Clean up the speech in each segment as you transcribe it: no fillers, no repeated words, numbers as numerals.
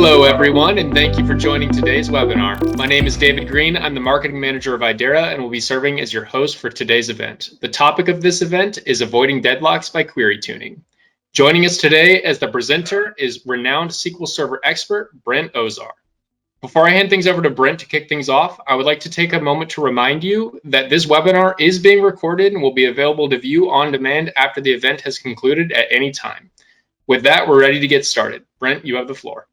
Hello, everyone, and thank you for joining today's webinar. My name is David Green. I'm the marketing manager of Idera and will be serving as your host for today's event. The topic of this event is avoiding deadlocks by query tuning. Joining us today as the presenter is renowned SQL Server expert, Brent Ozar. Before I hand things over to Brent to kick things off, I would like to take a moment to remind you that this webinar is being recorded and will be available to view on demand after the event has concluded at any time. With that, we're ready to get started. Brent, you have the floor.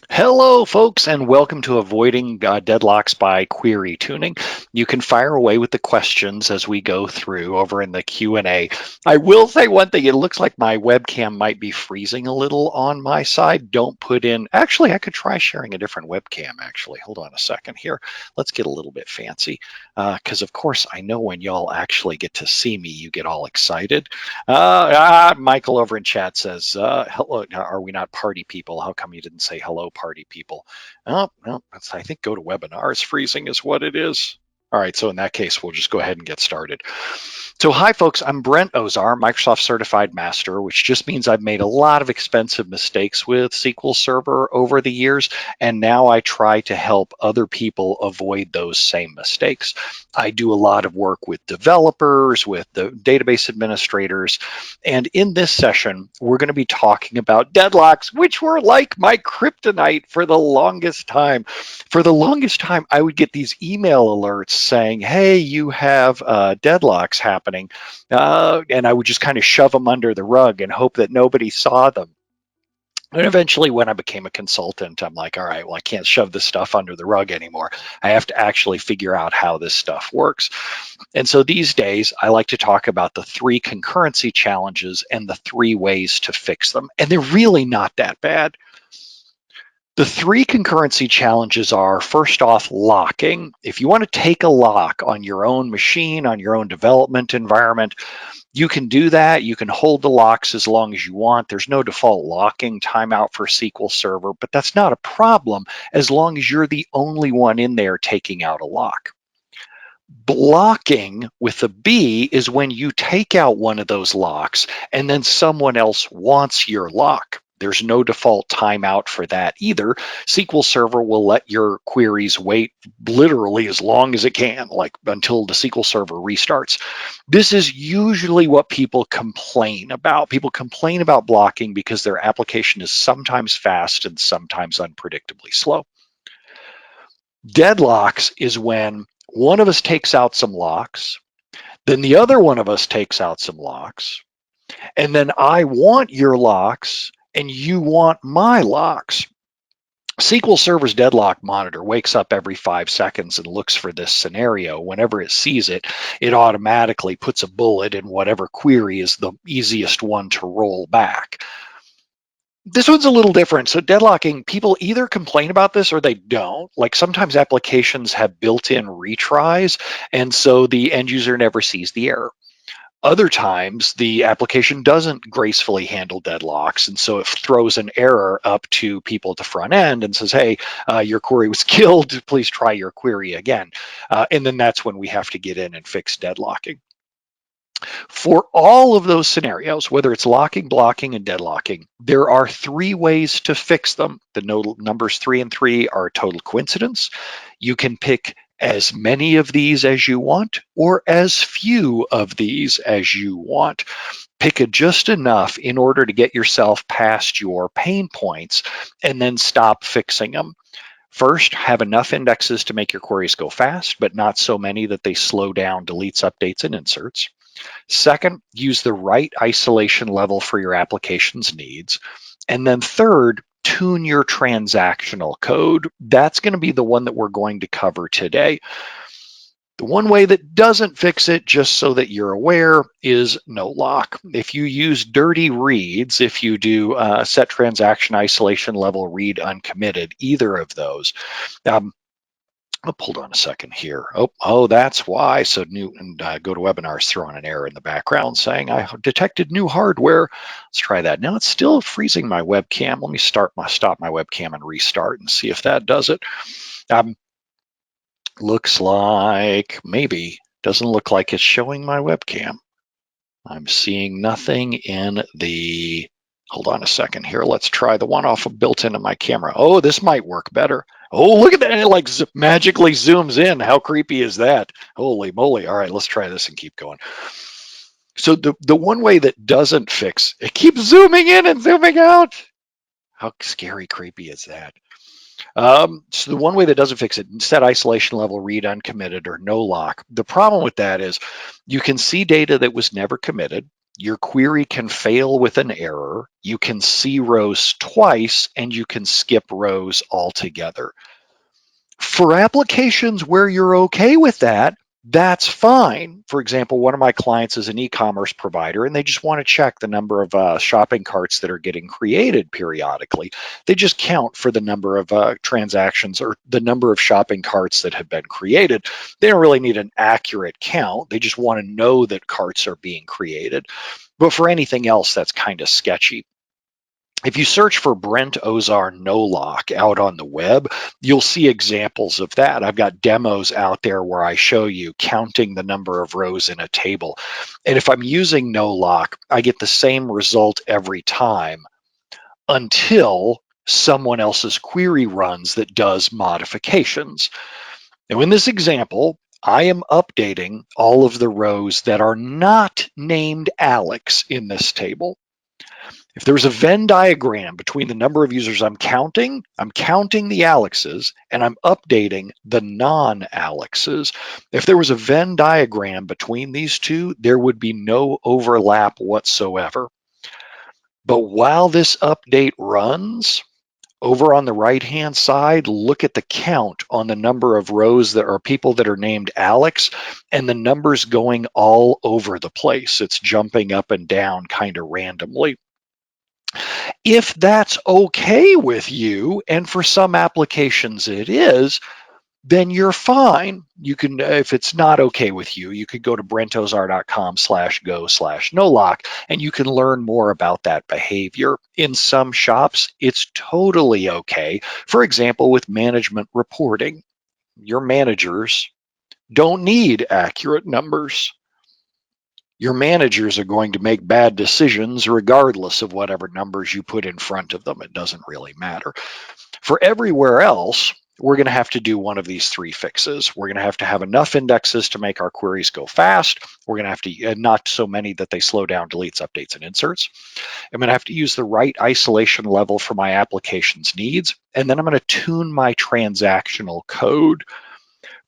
Hello, folks, and welcome to Avoiding Deadlocks by Query Tuning. You can fire away with the questions as we go through over in the Q&A. I will say one thing. It looks like my webcam might be freezing a little on my side. Don't put in... Actually, I could try sharing a different webcam, actually. Hold on a second here. Let's get a little bit fancy because, of course, I know when y'all actually get to see me, you get all excited. Michael over in chat says, hello, are we not party people? How come you didn't say hello, party people? Oh, well, I think go to webinars freezing is what it is. All right, so in that case, we'll just go ahead and get started. So hi, folks, I'm Brent Ozar, Microsoft Certified Master, which just means I've made a lot of expensive mistakes with SQL Server over the years, and now I try to help other people avoid those same mistakes. I do a lot of work with developers, with the database administrators, and in this session, we're going to be talking about deadlocks, which were like my kryptonite for the longest time. For the longest time, I would get these email alerts saying, hey, you have deadlocks happening, and I would just kind of shove them under the rug and hope that nobody saw them. And eventually, when I became a consultant, I'm like, all right, well, I can't shove this stuff under the rug anymore. I have to actually figure out how this stuff works. And so these days, I like to talk about the 3 concurrency challenges and the 3 ways to fix them. And they're really not that bad. The 3 concurrency challenges are, first off, locking. If you want to take a lock on your own machine, on your own development environment, you can do that. You can hold the locks as long as you want. There's no default locking timeout for SQL Server, but that's not a problem as long as you're the only one in there taking out a lock. Blocking with a B is when you take out one of those locks and then someone else wants your lock. There's no default timeout for that either. SQL Server will let your queries wait literally as long as it can, like until the SQL Server restarts. This is usually what people complain about. People complain about blocking because their application is sometimes fast and sometimes unpredictably slow. Deadlocks is when one of us takes out some locks, then the other one of us takes out some locks, and then I want your locks and you want my locks. SQL Server's deadlock monitor wakes up every 5 seconds and looks for this scenario. Whenever it sees it, it automatically puts a bullet in whatever query is the easiest one to roll back. This one's a little different. So deadlocking, people either complain about this or they don't. Like sometimes applications have built-in retries, and so the end user never sees the error. Other times, the application doesn't gracefully handle deadlocks, and so it throws an error up to people at the front end and says, hey, your query was killed. Please try your query again. And then that's when we have to get in and fix deadlocking. For all of those scenarios, whether it's locking, blocking, and deadlocking, there are 3 ways to fix them. The numbers 3 and 3 are a total coincidence. You can pick as many of these as you want or as few of these as you want. Pick just enough in order to get yourself past your pain points and then stop fixing them. First, have enough indexes to make your queries go fast, but not so many that they slow down deletes, updates, and inserts. Second, use the right isolation level for your application's needs. And then third, tune your transactional code. That's going to be the one that we're going to cover today. The one way that doesn't fix it, just so that you're aware, is NOLOCK. If you use dirty reads, if you do set transaction isolation level read uncommitted, either of those, hold on a second here. Oh, that's why. So go to webinars, throwing an error in the background saying I detected new hardware. Let's try that. Now it's still freezing my webcam. Let me stop my webcam and restart and see if that does it. Looks like maybe. Doesn't look like it's showing my webcam. I'm seeing nothing in the Hold on a second here. Let's try the one off of built into my camera. Oh, this might work better. Oh, look at that. It like magically zooms in. How creepy is that? Holy moly. All right, let's try this and keep going. So the one way that doesn't fix, it keeps zooming in and zooming out. How scary creepy is that? So the one way that doesn't fix it, set isolation level, read uncommitted, or no lock. The problem with that is you can see data that was never committed. Your query can fail with an error. You can see rows twice, and you can skip rows altogether. For applications where you're okay with that, that's fine. For example, one of my clients is an e-commerce provider, and they just want to check the number of shopping carts that are getting created periodically. They just count for the number of transactions or the number of shopping carts that have been created. They don't really need an accurate count. They just want to know that carts are being created. But for anything else, that's kind of sketchy. If you search for Brent Ozar NOLOCK out on the web, you'll see examples of that. I've got demos out there where I show you counting the number of rows in a table. And if I'm using NOLOCK, I get the same result every time until someone else's query runs that does modifications. Now, in this example, I am updating all of the rows that are not named Alex in this table. If there's a Venn diagram between the number of users I'm counting the Alexes, and I'm updating the non-Alexes. If there was a Venn diagram between these two, there would be no overlap whatsoever. But while this update runs, over on the right-hand side, look at the count on the number of rows that are people that are named Alex, and the numbers going all over the place. It's jumping up and down kind of randomly. If that's okay with you, and for some applications it is, then you're fine. You can, if it's not okay with you, you could go to brentozar.com/go/nolock, and you can learn more about that behavior. In some shops, it's totally okay. For example, with management reporting, your managers don't need accurate numbers. Your managers are going to make bad decisions regardless of whatever numbers you put in front of them. It doesn't really matter. For everywhere else, we're going to have to do one of these three fixes. We're going to have enough indexes to make our queries go fast. We're going to have to, not so many that they slow down deletes, updates, and inserts. I'm going to have to use the right isolation level for my application's needs. And then I'm going to tune my transactional code.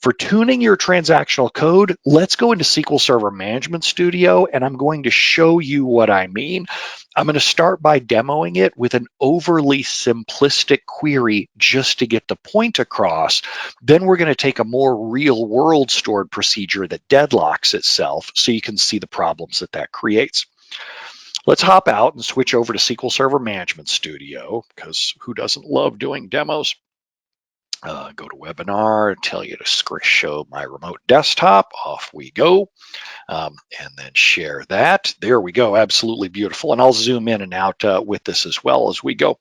For tuning your transactional code, let's go into SQL Server Management Studio, and I'm going to show you what I mean. I'm going to start by demoing it with an overly simplistic query just to get the point across. Then we're going to take a more real-world stored procedure that deadlocks itself so you can see the problems that creates. Let's hop out and switch over to SQL Server Management Studio, because who doesn't love doing demos? Go to webinar, tell you to show my remote desktop. Off we go. And then share that. There we go. Absolutely beautiful. And I'll zoom in and out with this as well as we go.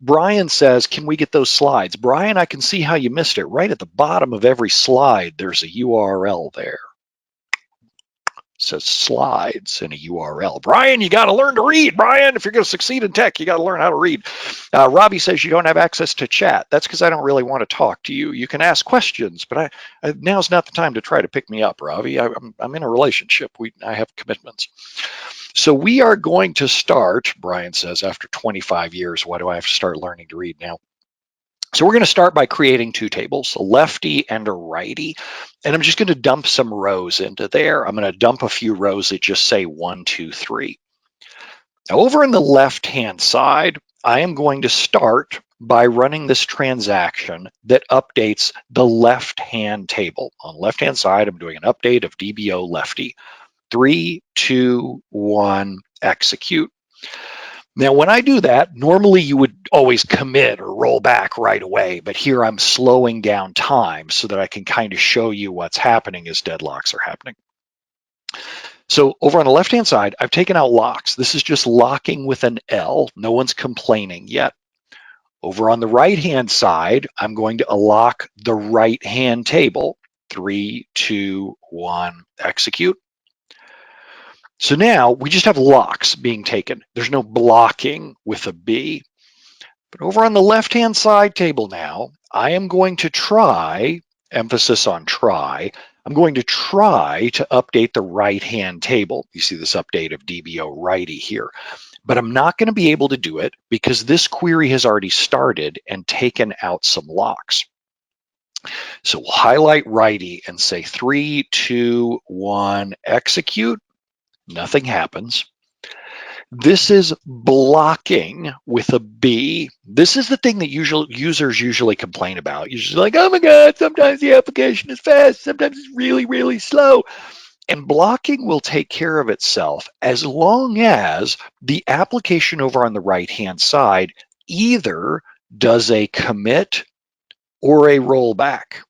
Brian says, can we get those slides? Brian, I can see how you missed it. Right at the bottom of every slide, there's a URL there. It says slides and a URL. Brian, you got to learn to read. Brian, if you're going to succeed in tech, you got to learn how to read. Robbie says you don't have access to chat. That's because I don't really want to talk to you. You can ask questions, but now's not the time to try to pick me up, Robbie. I'm in a relationship. I have commitments. So we are going to start, Brian says, after 25 years, why do I have to start learning to read now? So we're going to start by creating two tables, a lefty and a righty. And I'm just going to dump some rows into there. I'm going to dump a few rows that just say 1, 2, 3. Now over on the left-hand side, I am going to start by running this transaction that updates the left-hand table. On the left-hand side, I'm doing an update of DBO lefty. 3, 2, 1, execute. Now, when I do that, normally you would always commit or roll back right away, but here I'm slowing down time so that I can kind of show you what's happening as deadlocks are happening. So over on the left-hand side, I've taken out locks. This is just locking with an L. No one's complaining yet. Over on the right-hand side, I'm going to lock the right-hand table. 3, 2, 1, execute. So now we just have locks being taken. There's no blocking with a B. But over on the left-hand side table now, I am going to try, emphasis on try, I'm going to try to update the right-hand table. You see this update of DBO righty here. But I'm not going to be able to do it because this query has already started and taken out some locks. So we'll highlight righty and say 3, 2, 1, execute. Nothing happens. This is blocking with a B. This is the thing that users usually complain about. Usually like, oh my God, sometimes the application is fast, sometimes it's really, really slow. And blocking will take care of itself as long as the application over on the right-hand side either does a commit or a rollback.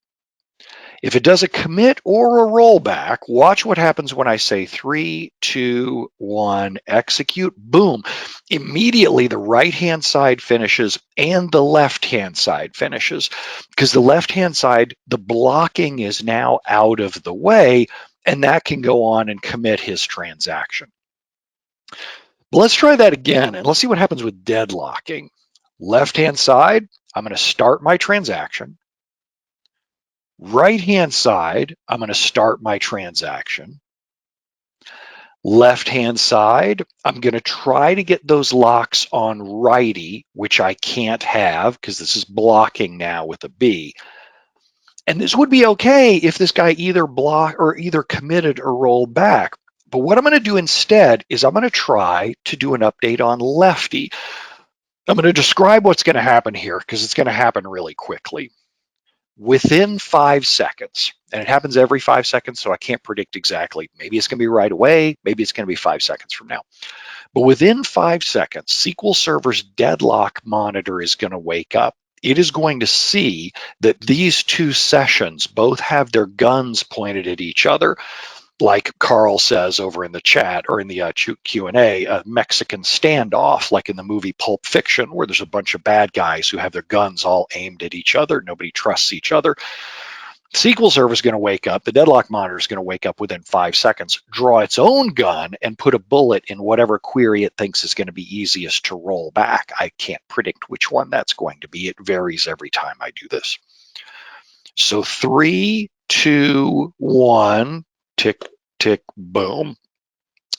If it does a commit or a rollback, watch what happens when I say 3, 2, 1, execute. Boom. Immediately the right-hand side finishes and the left-hand side finishes, because the left-hand side, the blocking is now out of the way, and that can go on and commit his transaction. But let's try that again, and let's see what happens with deadlocking. Left-hand side, I'm going to start my transaction. Right-hand side, I'm going to start my transaction. Left-hand side, I'm going to try to get those locks on righty, which I can't have because this is blocking now with a B. And this would be okay if this guy either committed or rolled back. But what I'm going to do instead is I'm going to try to do an update on lefty. I'm going to describe what's going to happen here because it's going to happen really quickly. Within 5 seconds, and it happens every 5 seconds, so I can't predict exactly. Maybe it's going to be right away. Maybe it's going to be 5 seconds from now. But within 5 seconds, SQL Server's deadlock monitor is going to wake up. It is going to see that these two sessions both have their guns pointed at each other, like Carl says over in the chat or in the Q&A, a Mexican standoff, like in the movie Pulp Fiction, where there's a bunch of bad guys who have their guns all aimed at each other. Nobody trusts each other. SQL Server is going to wake up. The deadlock monitor is going to wake up within 5 seconds, draw its own gun, and put a bullet in whatever query it thinks is going to be easiest to roll back. I can't predict which one that's going to be. It varies every time I do this. So 3, 2, 1, tick, tick, boom.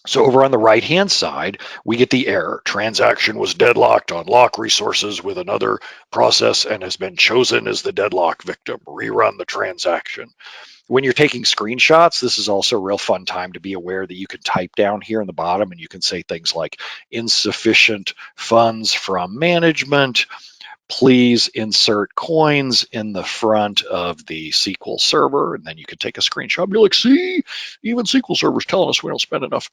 So over on the right-hand side, we get the error. Transaction was deadlocked on lock resources with another process and has been chosen as the deadlock victim. Rerun the transaction. When you're taking screenshots, this is also a real fun time to be aware that you can type down here in the bottom and you can say things like insufficient funds from management. Please insert coins in the front of the SQL Server, and then you can take a screenshot and be like, see, even SQL Server's telling us we don't spend enough.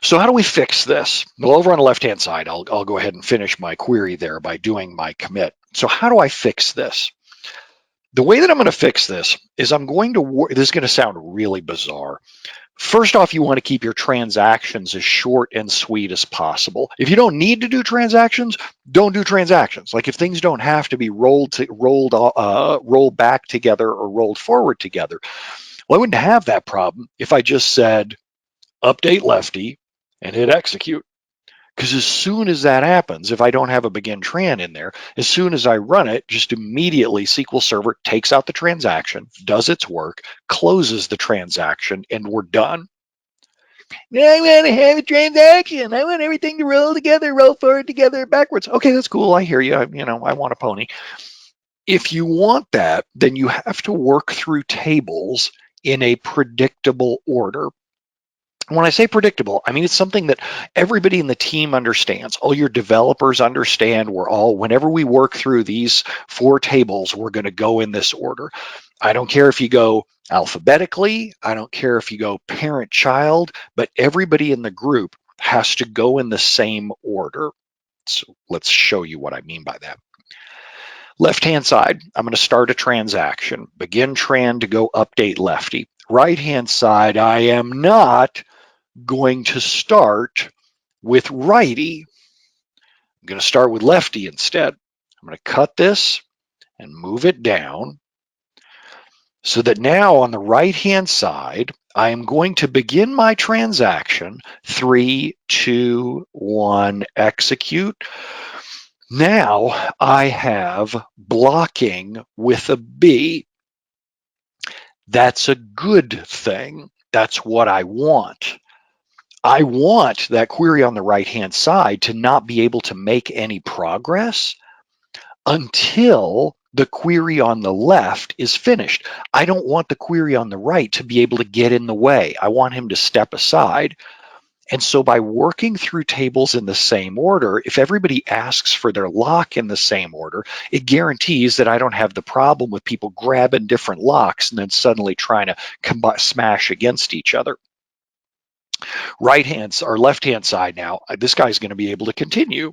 So how do we fix this? Well, over on the left-hand side, I'll go ahead and finish my query there by doing my commit. So how do I fix this? The way that I'm going to fix this is I'm going to, this is going to sound really bizarre. First off, you want to keep your transactions as short and sweet as possible. If you don't need to do transactions, don't do transactions. Like if things don't have to be rolled back together or rolled forward together, well, I wouldn't have that problem if I just said update lefty and hit execute. Because as soon as that happens, if I don't have a begin tran in there, as soon as I run it, just immediately SQL Server takes out the transaction, does its work, closes the transaction, and we're done. I want to have a transaction. I want everything to roll together, roll forward together, backwards. Okay, that's cool. I hear you. I want a pony. If you want that, then you have to work through tables in a predictable order. When I say predictable, I mean it's something that everybody in the team understands. All your developers understand. Whenever we work through these 4 tables, we're going to go in this order. I don't care if you go alphabetically. I don't care if you go parent-child, but everybody in the group has to go in the same order. So let's show you what I mean by that. Left-hand side, I'm going to start a transaction. Begin tran to go update lefty. Right-hand side, I am not going to start with righty. I'm going to start with lefty instead. I'm going to cut this and move it down so that now on the right-hand side, I am going to begin my transaction. 3, 2, 1, execute. Now I have blocking with a B. That's a good thing. That's what I want. I want that query on the right-hand side to not be able to make any progress until the query on the left is finished. I don't want the query on the right to be able to get in the way. I want him to step aside. And so by working through tables in the same order, if everybody asks for their lock in the same order, it guarantees that I don't have the problem with people grabbing different locks and then suddenly trying to smash against each other. Left-hand side now, this guy's going to be able to continue.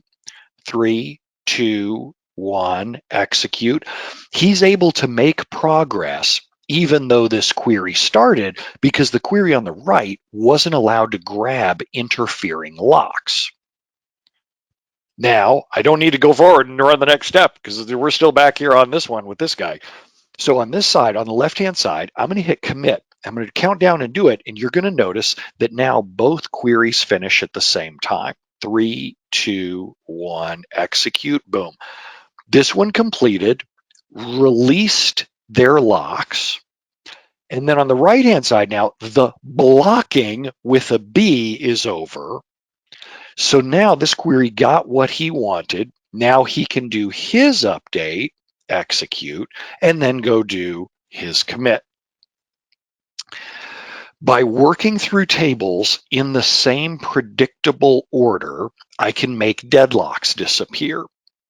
3, 2, 1, execute. He's able to make progress even though this query started because the query on the right wasn't allowed to grab interfering locks. Now, I don't need to go forward and run the next step because we're still back here on this one with this guy. So on this side, on the left-hand side, I'm going to hit commit. I'm going to count down and do it, and you're going to notice that now both queries finish at the same time. 3, 2, 1, execute, boom. This one completed, released their locks, and then on the right-hand side now, the blocking with a B is over. So now this query got what he wanted. Now he can do his update, execute, and then go do his commit. By working through tables in the same predictable order, I can make deadlocks disappear.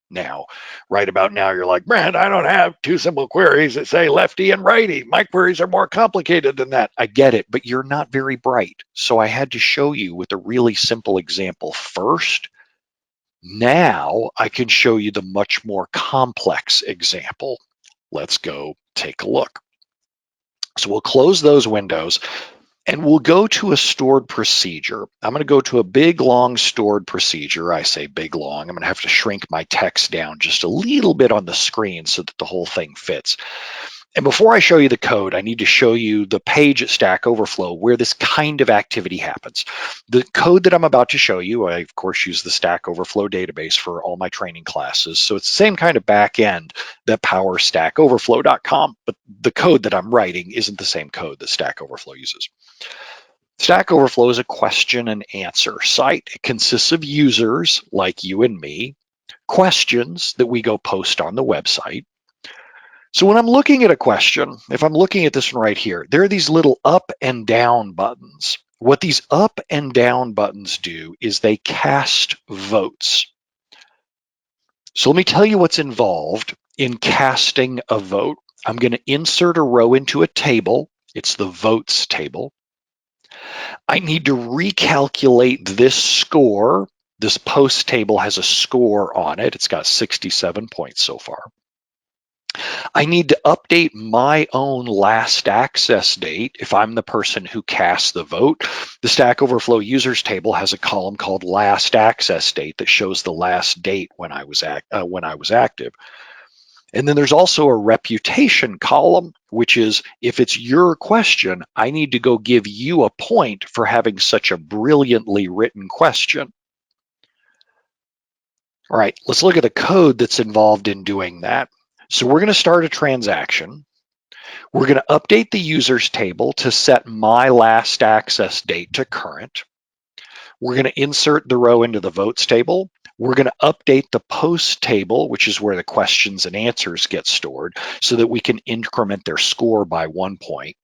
Now, right about now, you're like, Brent, I don't have two simple queries that say lefty and righty. My queries are more complicated than that. I get it, but you're not very bright. So I had to show you with a really simple example first. Now I can show you the much more complex example. Let's go take a look. So we'll close those windows. And we'll go to a stored procedure. I'm going to go to a big, long stored procedure. I say big, long. I'm going to have to shrink my text down just a little bit on the screen so that the whole thing fits. And before I show you the code, I need to show you the page at Stack Overflow where this kind of activity happens. The code that I'm about to show you, I, of course, use the Stack Overflow database for all my training classes. So it's the same kind of back end that powers stackoverflow.com, but the code that I'm writing isn't the same code that Stack Overflow uses. Stack Overflow is a question and answer site. It consists of users like you and me, questions that we go post on the website. So when I'm looking at a question, if I'm looking at this one right here, there are these little up and down buttons. What these up and down buttons do is they cast votes. So let me tell you what's involved in casting a vote. I'm going to insert a row into a table. It's the votes table. I need to recalculate this score. This post table has a score on it. It's got 67 points so far. I need to update my own last access date if I'm the person who casts the vote. The Stack Overflow users table has a column called last access date that shows the last date when I was active. And then there's also a reputation column, which is if it's your question, I need to go give you a point for having such a brilliantly written question. All right, let's look at the code that's involved in doing that. So we're going to start a transaction. We're going to update the users table to set my last access date to current. We're going to insert the row into the votes table. We're going to update the post table, which is where the questions and answers get stored, so that we can increment their score by 1 point.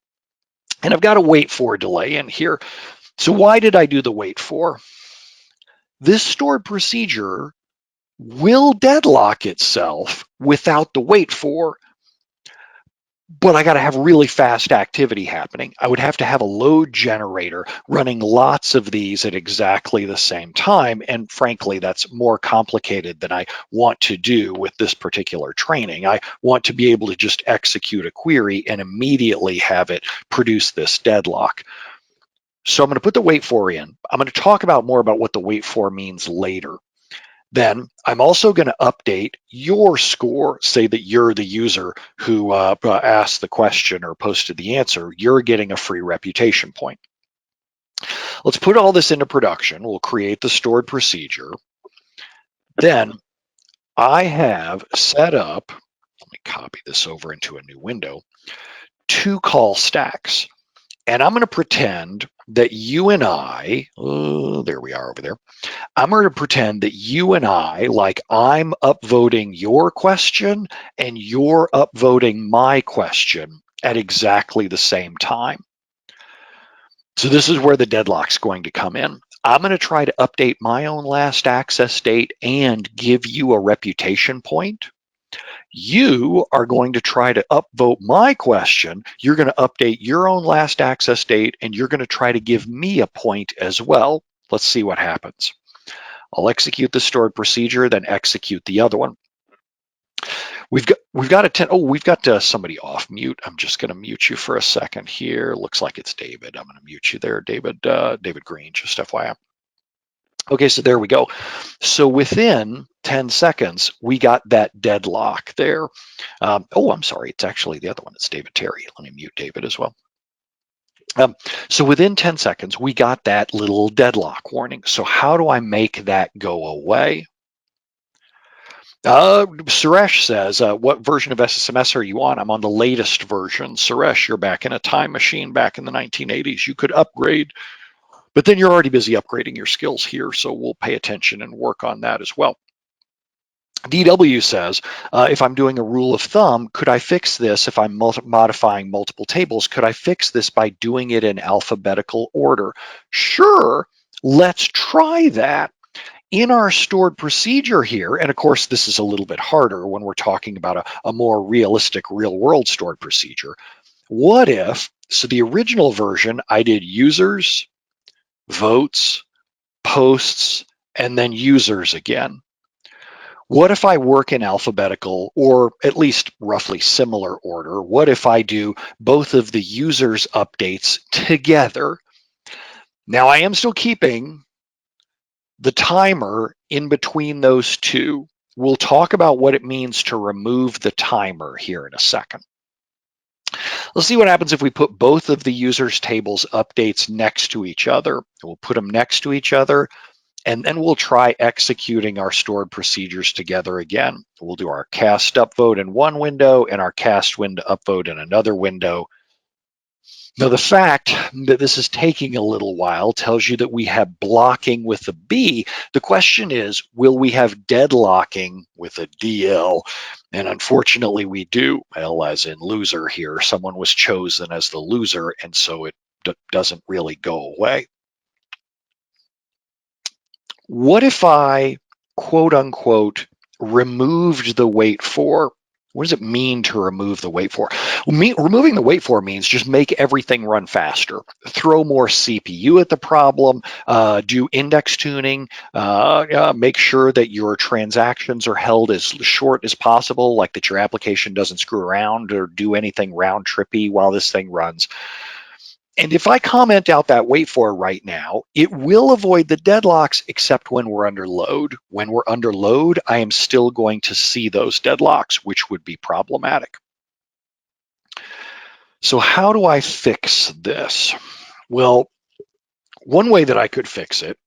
And I've got a wait for delay in here. So why did I do the wait for? This stored procedure will deadlock itself without the wait for, but I got to have really fast activity happening. I would have to have a load generator running lots of these at exactly the same time. And frankly, that's more complicated than I want to do with this particular training. I want to be able to just execute a query and immediately have it produce this deadlock. So I'm going to put the wait for in. I'm going to talk about more about what the wait for means later. Then I'm also going to update your score. Say that you're the user who asked the question or posted the answer. You're getting a free reputation point. Let's put all this into production. We'll create the stored procedure. Then I have set up, let me copy this over into a new window, 2 call stacks. And I'm going to pretend that you and I, there we are over there. I'm going to pretend that you and I, like I'm upvoting your question and you're upvoting my question at exactly the same time. So this is where the deadlock's going to come in. I'm going to try to update my own last access date and give you a reputation point. You are going to try to upvote my question. You're going to update your own last access date, and you're going to try to give me a point as well. Let's see what happens. I'll execute the stored procedure, then execute the other one. We've got somebody off mute. I'm just going to mute you for a second here. Looks like it's David. I'm going to mute you there, David Green, just FYI. Okay, so there we go. So within 10 seconds, we got that deadlock there. I'm sorry, it's actually the other one. It's David Terry. Let me mute David as well. So within 10 seconds, we got that little deadlock warning. So how do I make that go away? Suresh says, what version of SSMS are you on? I'm on the latest version. Suresh, you're back in a time machine back in the 1980s. You could upgrade, but then you're already busy upgrading your skills here, so we'll pay attention and work on that as well. DW says, if I'm doing a rule of thumb, could I fix this if I'm modifying multiple tables? Could I fix this by doing it in alphabetical order? Sure, let's try that. In our stored procedure here, and of course this is a little bit harder when we're talking about a more realistic real-world stored procedure. What if, so the original version, I did users, votes, posts, and then users again. What if I work in alphabetical or at least roughly similar order? What if I do both of the users updates together? Now I am still keeping the timer in between those two. We'll talk about what it means to remove the timer here in a second. Let's see what happens if we put both of the users tables updates next to each other. We'll put them next to each other, and then we'll try executing our stored procedures together again. We'll do our cast upvote in one window and our cast window upvote in another window. Now, the fact that this is taking a little while tells you that we have blocking with a B. The question is, will we have deadlocking with a DL? And unfortunately, we do. L as in loser here. Someone was chosen as the loser, and so it doesn't really go away. What if I, quote unquote, removed the wait for? What does it mean to remove the wait for? Removing the wait for means just make everything run faster, throw more CPU at the problem, do index tuning, make sure that your transactions are held as short as possible, like that your application doesn't screw around or do anything round trippy while this thing runs. And if I comment out that wait for right now, it will avoid the deadlocks except when we're under load. When we're under load, I am still going to see those deadlocks, which would be problematic. So how do I fix this? Well, one way that I could fix it,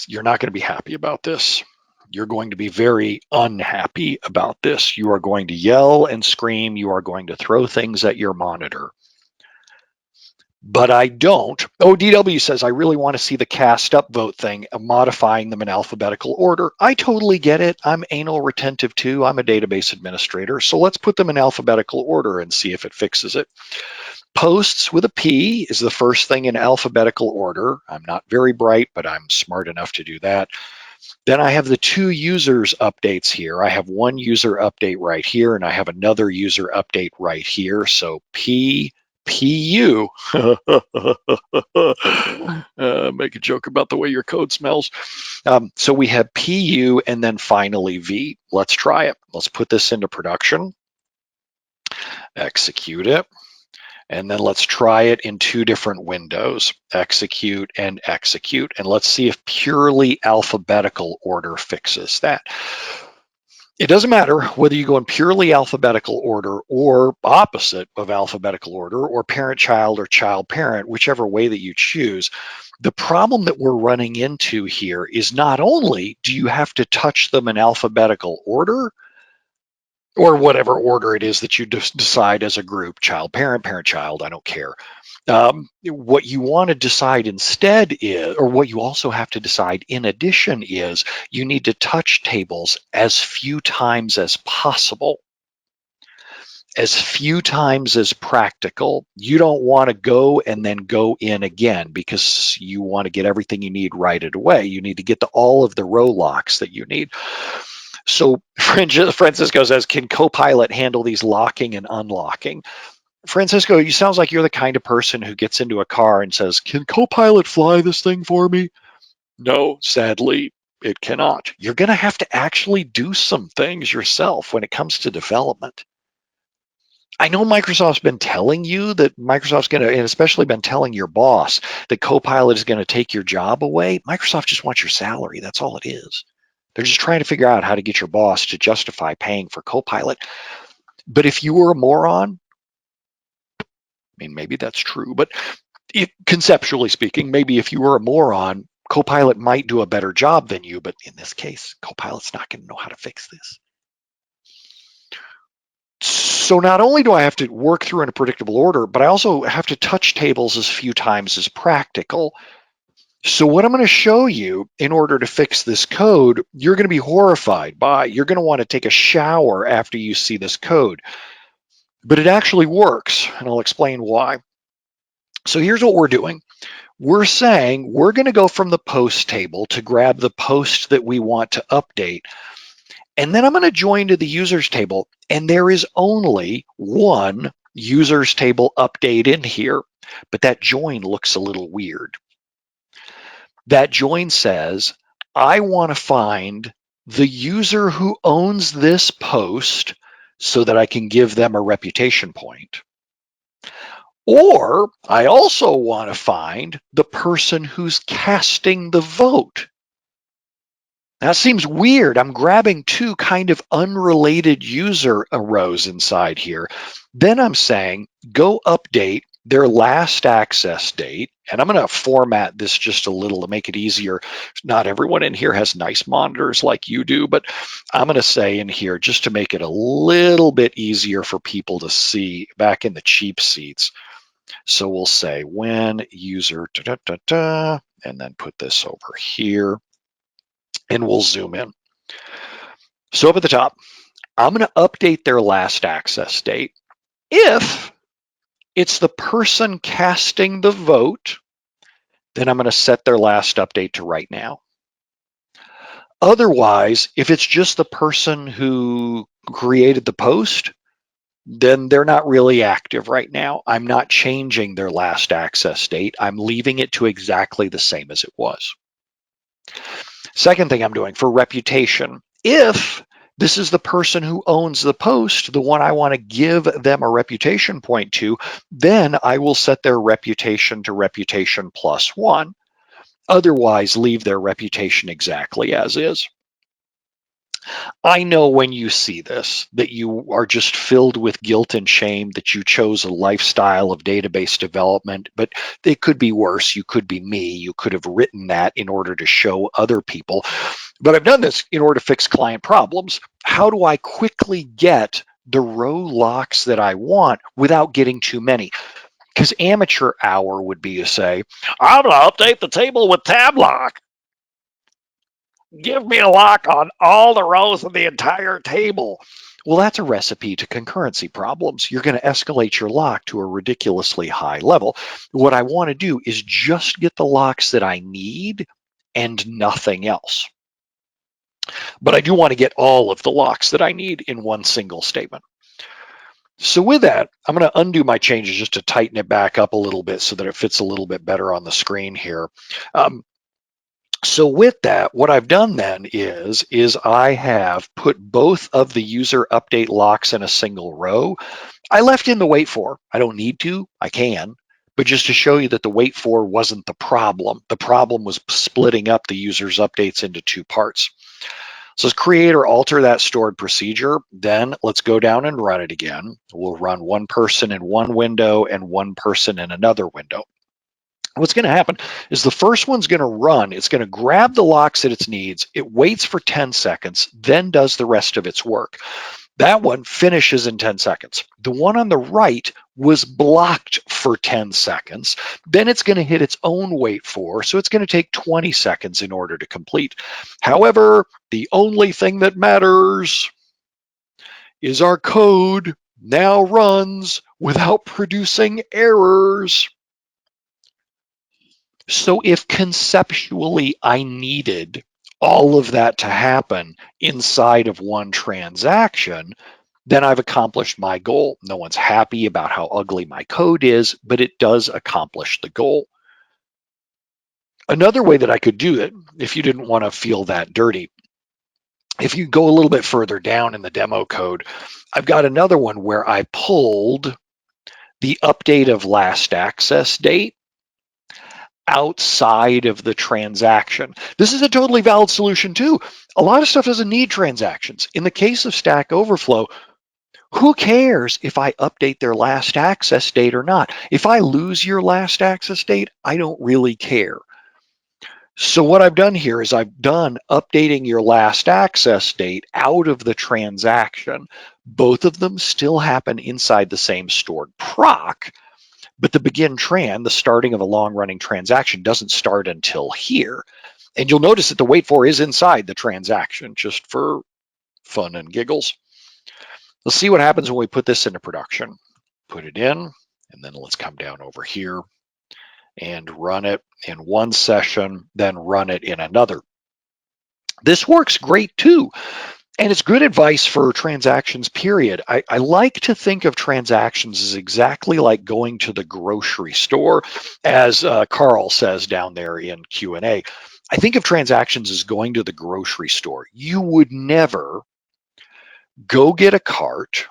you're not going to be happy about this. You're going to be very unhappy about this. You are going to yell and scream. You are going to throw things at your monitor. But I don't. DW says, I really want to see the cast upvote thing of modifying them in alphabetical order. I totally get it. I'm anal retentive too. I'm a database administrator. So let's put them in alphabetical order and see if it fixes it. Posts with a P is the first thing in alphabetical order. I'm not very bright, but I'm smart enough to do that. Then I have the 2 users updates here. I have one user update right here, and I have another user update right here. So PU. Make a joke about the way your code smells. So we have PU and then finally V. Let's try it. Let's put this into production. Execute it. And then let's try it in 2 different windows, execute and execute. And let's see if purely alphabetical order fixes that. It doesn't matter whether you go in purely alphabetical order or opposite of alphabetical order or parent-child or child-parent, whichever way that you choose. The problem that we're running into here is not only do you have to touch them in alphabetical order, or whatever order it is that you decide as a group, child, parent, parent, child, I don't care. What you want to decide instead is, or what you also have to decide in addition is, you need to touch tables as few times as possible, as few times as practical. You don't want to go and then go in again because you want to get everything you need right away. You need to get to all of the row locks that you need. So Francisco says, can Copilot handle these locking and unlocking? Francisco, you sounds like you're the kind of person who gets into a car and says, can Copilot fly this thing for me? No, sadly, it cannot. You're going to have to actually do some things yourself when it comes to development. I know Microsoft's been telling you that Microsoft's going to, and especially been telling your boss that Copilot is going to take your job away. Microsoft just wants your salary. That's all it is. They're just trying to figure out how to get your boss to justify paying for Copilot. But if you were a moron, I mean, maybe that's true, but conceptually speaking, maybe if you were a moron, Copilot might do a better job than you, but in this case, Copilot's not going to know how to fix this. So not only do I have to work through in a predictable order, but I also have to touch tables as few times as practical. So what I'm going to show you in order to fix this code, you're going to be horrified by. You're going to want to take a shower after you see this code. But it actually works, and I'll explain why. So here's what we're doing. We're saying we're going to go from the post table to grab the post that we want to update. And then I'm going to join to the users table, and there is only one users table update in here, but that join looks a little weird. That join says, I want to find the user who owns this post so that I can give them a reputation point. Or I also want to find the person who's casting the vote. That seems weird. I'm grabbing 2 kind of unrelated user rows inside here. Then I'm saying, go update their last access date. And I'm going to format this just a little to make it easier. Not everyone in here has nice monitors like you do, but I'm going to say in here, just to make it a little bit easier for people to see back in the cheap seats. So we'll say when user, and then put this over here. And we'll zoom in. So up at the top, I'm going to update their last access date. If it's the person casting the vote, then I'm going to set their last update to right now. Otherwise, if it's just the person who created the post, then they're not really active right now. I'm not changing their last access date. I'm leaving it to exactly the same as it was. Second thing I'm doing for reputation, if this is the person who owns the post, the one I want to give them a reputation point to, then I will set their reputation to reputation +1. Otherwise, leave their reputation exactly as is. I know when you see this that you are just filled with guilt and shame that you chose a lifestyle of database development, but it could be worse. You could be me. You could have written that in order to show other people. But I've done this in order to fix client problems. How do I quickly get the row locks that I want without getting too many? Because amateur hour would be to say, I'm going to update the table with tab lock. Give me a lock on all the rows of the entire table. Well, that's a recipe to concurrency problems. You're going to escalate your lock to a ridiculously high level. What I want to do is just get the locks that I need and nothing else. But I do want to get all of the locks that I need in one single statement. So with that, I'm going to undo my changes just to tighten it back up a little bit so that it fits a little bit better on the screen here. So with that, what I've done then is I have put both of the user update locks in a single row. I left in the wait for. I don't need to, I can, but just to show you that the wait for wasn't the problem. The problem was splitting up the user's updates into two parts. So let's create or alter that stored procedure. Then let's go down and run it again. We'll run one person in one window and one person in another window. What's going to happen is the first one's going to run. It's going to grab the locks that it needs. It waits for 10 seconds, then does the rest of its work. That one finishes in 10 seconds. The one on the right was blocked for 10 seconds. Then it's going to hit its own wait for, so it's going to take 20 seconds in order to complete. However, the only thing that matters is our code now runs without producing errors. So if conceptually I needed all of that to happen inside of one transaction, then I've accomplished my goal. No one's happy about how ugly my code is, but it does accomplish the goal. Another way that I could do it, if you didn't want to feel that dirty, if you go a little bit further down in the demo code, I've got another one where I pulled the update of last access date outside of the transaction. This is a totally valid solution too. A lot of stuff doesn't need transactions. In the case of Stack Overflow, who cares if I update their last access date or not? If I lose your last access date, I don't really care. So what I've done here is I've done updating your last access date out of the transaction. Both of them still happen inside the same stored proc, but the begin tran, the starting of a long-running transaction, doesn't start until here. And you'll notice that the wait for is inside the transaction, just for fun and giggles. Let's see what happens when we put this into production. Put it in, and then let's come down over here and run it in one session, then run it in another. This works great too. And it's good advice for transactions, period. I like to think of transactions as exactly like going to the grocery store, as Carl says down there in Q&A. I think of transactions as going to the grocery store. You would never go get a cart,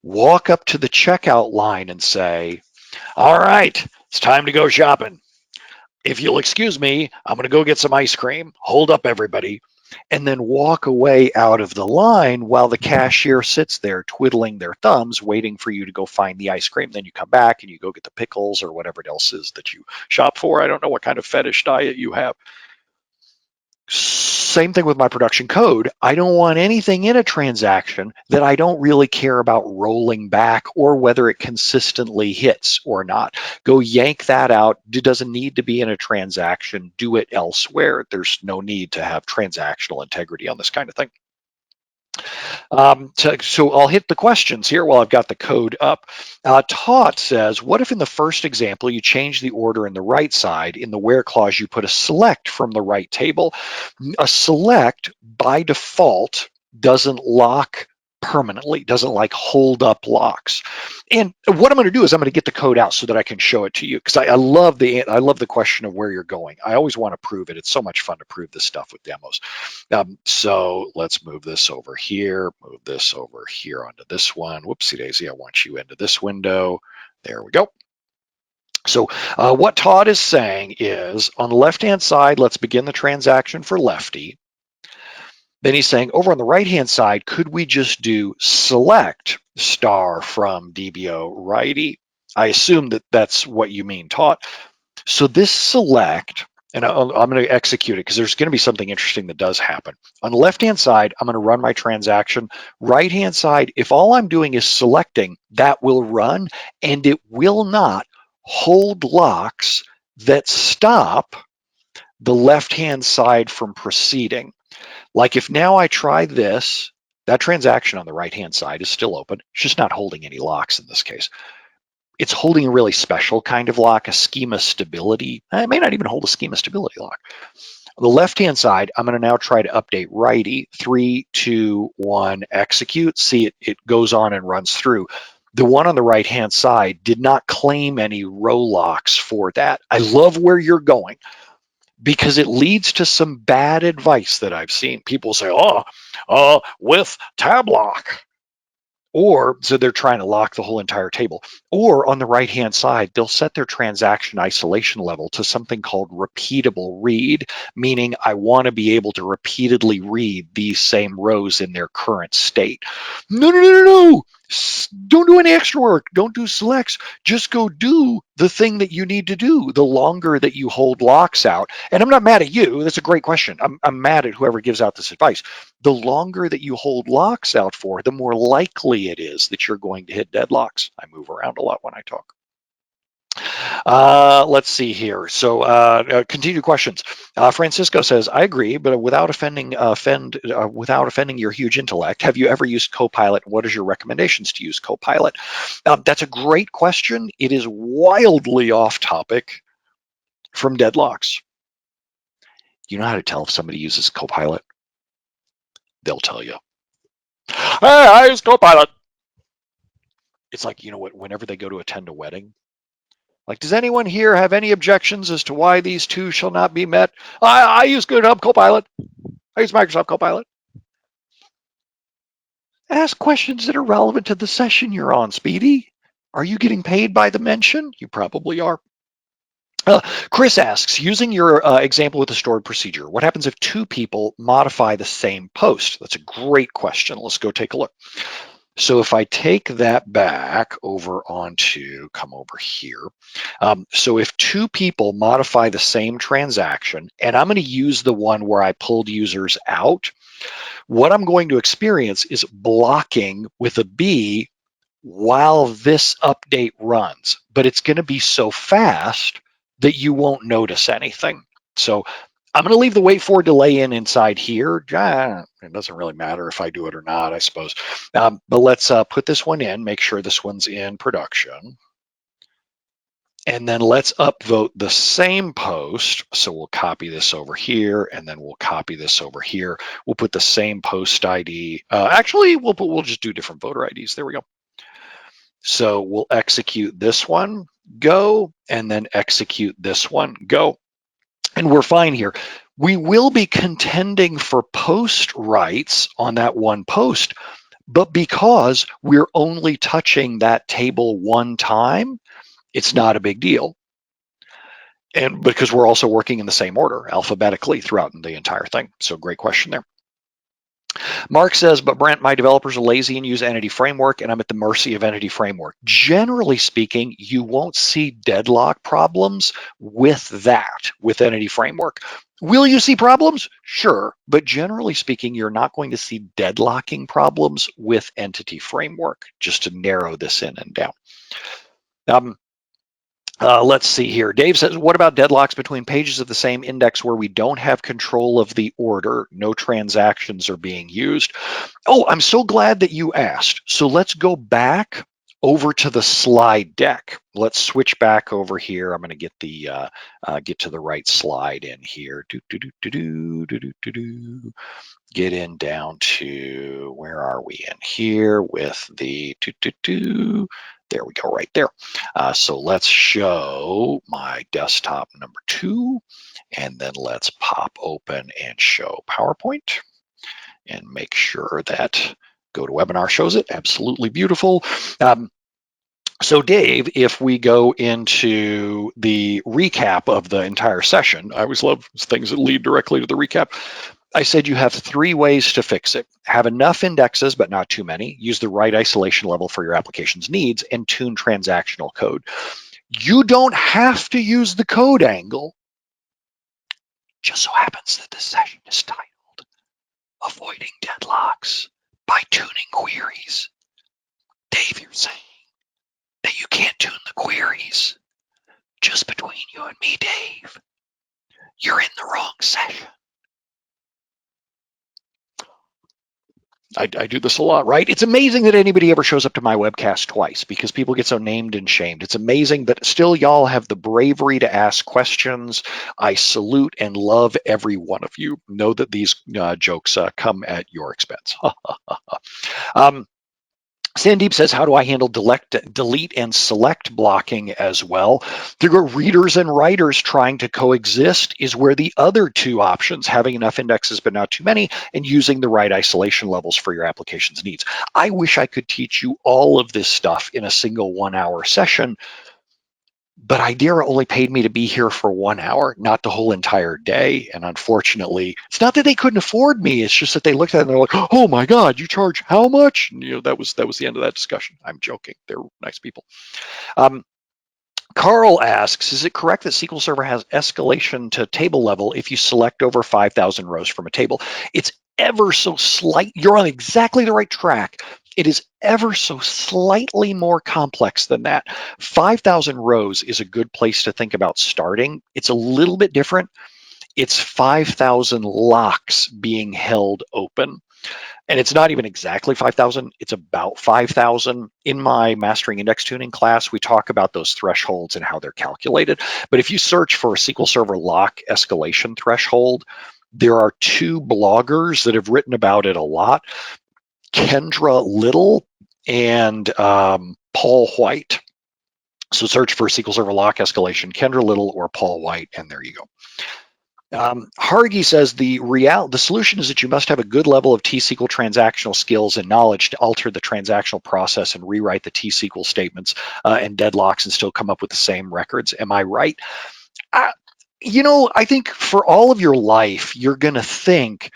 walk up to the checkout line and say, all right, it's time to go shopping. If you'll excuse me, I'm going to go get some ice cream. Hold up, everybody. And then walk away out of the line while the cashier sits there twiddling their thumbs, waiting for you to go find the ice cream. Then you come back and you go get the pickles or whatever it else is that you shop for. I don't know what kind of fetish diet you have. Same thing with my production code. I don't want anything in a transaction that I don't really care about rolling back or whether it consistently hits or not. Go yank that out. It doesn't need to be in a transaction. Do it elsewhere. There's no need to have transactional integrity on this kind of thing. So I'll hit the questions here while I've got the code up. Todd says, what if in the first example you change the order in the right side? In the where clause, you put a select from the right table. A select by default doesn't lock permanently, doesn't like hold up locks. And what I'm going to do is I'm going to get the code out so that I can show it to you, because I love the question of where you're going. I always want to prove it. It's so much fun to prove this stuff with demos. So let's move this over here, move this over here onto this one. Whoopsie daisy, I want you into this window. There we go. So what Todd is saying is, on the left-hand side, let's begin the transaction for lefty. Then he's saying, over on the right-hand side, could we just do select star from DBO righty? I assume that that's what you mean, Todd. So this select, and I'm going to execute it because there's going to be something interesting that does happen. On the left-hand side, I'm going to run my transaction. Right-hand side, if all I'm doing is selecting, that will run, and it will not hold locks that stop the left-hand side from proceeding. Like if now I try this, that transaction on the right-hand side is still open. It's just not holding any locks in this case. It's holding a really special kind of lock, a schema stability. It may not even hold a schema stability lock. On the left-hand side, I'm going to now try to update righty. 3, 2, 1, execute. See, it goes on and runs through. The one on the right-hand side did not claim any row locks for that. I love where you're going. because it leads to some bad advice that I've seen. People say, with tab lock. Or, so they're trying to lock the whole entire table. Or on the right-hand side, they'll set their transaction isolation level to something called repeatable read, meaning I want to be able to repeatedly read these same rows in their current state. No. Don't do any extra work. Don't do selects. Just go do the thing that you need to do. The longer that you hold locks out, and I'm not mad at you. That's a great question. I'm mad at whoever gives out this advice. The longer that you hold locks out for, the more likely it is that you're going to hit deadlocks. I move around a lot when I talk. Let's see here. So continued questions. Francisco says, I agree, but without offending your huge intellect, have you ever used Copilot? What is your recommendations to use Copilot? That's a great question. It is wildly off topic from Deadlocks. You know how to tell if somebody uses Copilot? They'll tell you. Hey, I use Copilot. It's like, you know what, whenever they go to attend a wedding, like, does anyone here have any objections as to why these two shall not be met? I use GitHub Copilot. I use Microsoft Copilot. Ask questions that are relevant to the session you're on, Speedy. Are you getting paid by the mention? You probably are. Chris asks, using your example with the stored procedure, what happens if two people modify the same post? That's a great question. Let's go take a look. So if I take that back over onto, come over here. So if two people modify the same transaction, and I'm going to use the one where I pulled users out, what I'm going to experience is blocking with a B while this update runs. But it's going to be so fast that you won't notice anything. So I'm going to leave the wait for delay inside here. It doesn't really matter if I do it or not, I suppose. But let's put this one in, make sure this one's in production. And then let's upvote the same post. So we'll copy this over here, and then we'll copy this over here. We'll put the same post ID. Actually, we'll just do different voter IDs. There we go. So we'll execute this one, go, and then execute this one, go. And we're fine here. We will be contending for post rights on that one post, but because we're only touching that table one time, it's not a big deal. And because we're also working in the same order alphabetically throughout the entire thing. So great question there. Mark says, but Brent, my developers are lazy and use Entity Framework, and I'm at the mercy of Entity Framework. Generally speaking, you won't see deadlock problems with that, with Entity Framework. Will you see problems? Sure. But generally speaking, you're not going to see deadlocking problems with Entity Framework, just to narrow this in and down. Let's see here. Dave says, what about deadlocks between pages of the same index where we don't have control of the order? No transactions are being used. Oh, I'm so glad that you asked. So let's go back over to the slide deck. Let's switch back over here. I'm going to get to the right slide in here. Get in down to, where are we in here with the there we go, right there. So let's show my desktop number 2, and then let's pop open and show PowerPoint and make sure that GoToWebinar shows it. Absolutely beautiful. So Dave, if we go into the recap of the entire session, I always love things that lead directly to the recap. I said you have 3 ways to fix it. Have enough indexes, but not too many. Use the right isolation level for your application's needs, and tune transactional code. You don't have to use the code angle. Just so happens that this session is titled Avoiding Deadlocks by Tuning Queries. Dave, you're saying that you can't tune the queries. Just between you and me, Dave, you're in the wrong session. I do this a lot, right? It's amazing that anybody ever shows up to my webcast twice, because people get so named and shamed. It's amazing that still y'all have the bravery to ask questions. I salute and love every one of you. Know that these jokes come at your expense. Sandeep says, how do I handle delete and select blocking as well? There are readers and writers trying to coexist is where the other two options, having enough indexes but not too many, and using the right isolation levels for your application's needs. I wish I could teach you all of this stuff in a single 1-hour session, but Idera only paid me to be here for 1 hour, not the whole entire day. And unfortunately, it's not that they couldn't afford me. It's just that they looked at it and they're like, "Oh my God, you charge how much?" And, that was the end of that discussion. I'm joking. They're nice people. Um, Carl asks, is it correct that SQL Server has escalation to table level if you select over 5,000 rows from a table? It's ever so slight. You're on exactly the right track. It is ever so slightly more complex than that. 5,000 rows is a good place to think about starting. It's a little bit different. It's 5,000 locks being held open. And it's not even exactly 5,000, it's about 5,000. In my mastering index tuning class, we talk about those thresholds and how they're calculated. But if you search for a SQL Server lock escalation threshold, there are two bloggers that have written about it a lot, Kendra Little and Paul White. So search for SQL Server lock escalation, Kendra Little or Paul White, and there you go. Hargi says the solution is that you must have a good level of T-SQL transactional skills and knowledge to alter the transactional process and rewrite the T-SQL statements and deadlocks and still come up with the same records. Am I right? I think for all of your life, you're going to think